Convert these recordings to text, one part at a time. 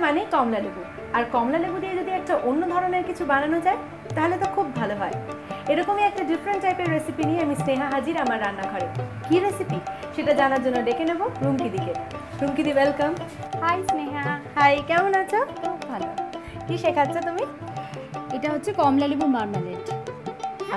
মানে কমলা লেবু, আর কমলা লেবু দিয়ে যদি একটা অন্য ধরনের কিছু বানানো যায় তাহলে তো খুব ভালো হয়। এরকমই একটা ডিফারেন্ট টাইপের রেসিপি নিয়ে আমি স্নেহা হাজির আমার রান্নাঘরে। কি রেসিপি সেটা জানার জন্য ডেকে নেব রুমকি দিকে। রুমকি দি, ওয়েলকাম। হাই স্নেহা। হাই, কেমন আছো? খুব ভালো। কি শেখাচ্ছ তুমি? এটা হচ্ছে কমলা লেবু মার্মালেড।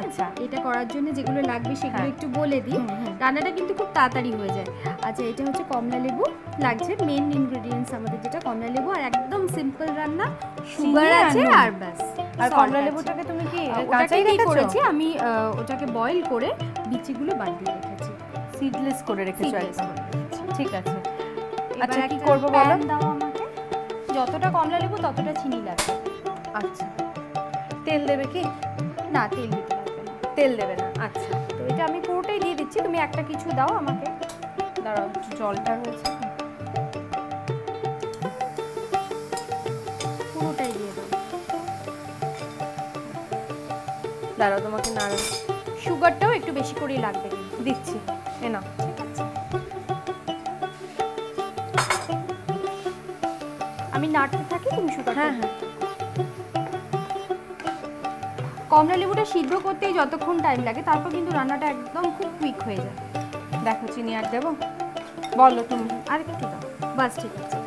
আচ্ছা, এটা করার জন্য যেগুলো লাগবে সেগুলো হ্যাঁ। একটু বলে দিই। রান্নাটা কিন্তু খুব তাড়াতাড়ি হয়ে যায়। আচ্ছা, এটা হচ্ছে কমলা লেবু লাগছে, মেন ইনগ্রেডিয়েন্টস আমাদের যেটা কমলা লেবু, আর একদম সিম্পল রান্না, সুগার চিনি আর আছে নুন। আর ব্যাস। আর Salt কমলা আছে। লেবুটাকে তুমি কি ওটাকে কাঁচাই কি রেখেছো? করেছি আমি, ওটাকে বয়েল করে বিচিগুলো বাদ দিয়ে রেখেছি। সিডলেস করে রেখেছো Seedless একদম? করে রেখেছি। ঠিক আছে। এবার আচ্ছা, কি একটা করব বলো? প্যান দাও আমাকে। যতটা কমলা লেবু ততটা চিনি লাগবে। আচ্ছা, তেল দেবে কি? না, তেল দিতে লাগবে না। তেল দেবে না, আচ্ছা। তো এটা আমি পুরোটাই দিয়ে দিচ্ছি, তুমি একটা কিছু দাও আমাকে। দাঁড়াও, একটু জলটা রয়েছে। পুরোটাই দিয়ে দাও। দাঁড়াও, তোমাকে নাড়া সুগারটাও একটু বেশি করেই লাগবে কিন্তু। দিচ্ছি, এ নাও। ঠিক আছে, আমি নাড়তে থাকি, তুমি সুগারটা। হ্যাঁ হ্যাঁ। কমলা লেবুটা সিদ্ধ করতেই যতক্ষণ টাইম লাগে, তারপর কিন্তু রান্নাটা একদম খুব কুইক হয়ে যায়। দেখো, চিনি আর দেবো? বলো তুমি। আর একটু দাও, বাস ঠিক আছে।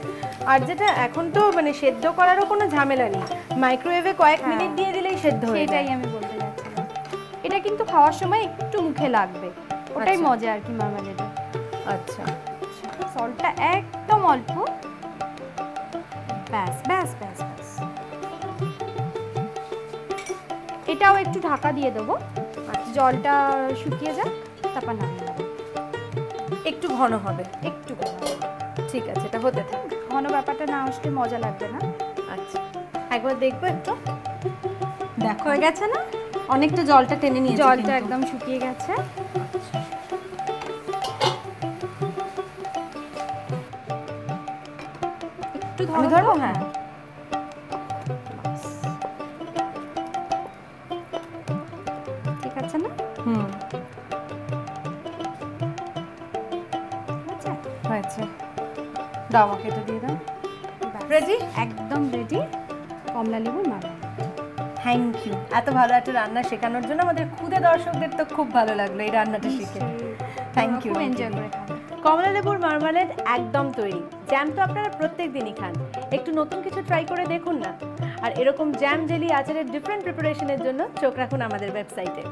আর যেটা এখন তো মানে সেদ্ধ করারও কোনো ঝামেলা নেই, মাইক্রোওয়েভে কয়েক হ্যাঁ। মিনিট দিয়ে দিলেই সেদ্ধ হয়ে যায়। সেটাই আমি বলতে যাচ্ছিলাম। এটা কিন্তু খাওয়ার সময় একটু মুখে লাগবে, ওটাই আচ্ছা। মজা আর কি মার্মালেডে। আচ্ছা, সল্টটা একদম অল্প, ব্যাস ব্যাস ব্যাস ব্যাস। এটাও একটু ঢাকা দিয়ে দেবো, জলটা শুকিয়ে যাক, তারপর নামিয়ে দেবো। একটু ঘন হবে। একটু গরম। ঠিক আছে, এটা হতে থাক। ঘন ব্যাপারটা না আসলে মজা লাগবে না। আচ্ছা, একবার দেখবো একটু। দেখো, হয়ে গেছে না? অনেকটা জলটা টেনে নিয়েছে জলটা কিন্তু। একদম শুকিয়ে গেছে। একটু আমি ধরো ধরবো? তো। হ্যাঁ। বাস। ঠিক আছে না? হুম, আচ্ছা, হয়েছে। দাও, আমাকে এটা দিয়ে দাও। রেডি, একদম রেডি কমলা লেবুর মার্মালেড। থ্যাংক ইউ, এত ভালো একটা রান্না শেখানোর জন্য। আমাদের খুদে দর্শকদের তো খুব ভালো লাগলো এই রান্নাটা শিখে। Thank you. খুব এনজয় করে খাবো। কমলা লেবুর মার্মালেড একদম তৈরি। জ্যাম তো আপনারা প্রত্যেক দিনই খান, একটু নতুন কিছু ট্রাই করে দেখুন না। আর এরকম জ্যাম, জেলি, আচারের ডিফারেন্ট প্রিপারেশনের জন্য চোখ রাখুন আমাদের ওয়েবসাইটে।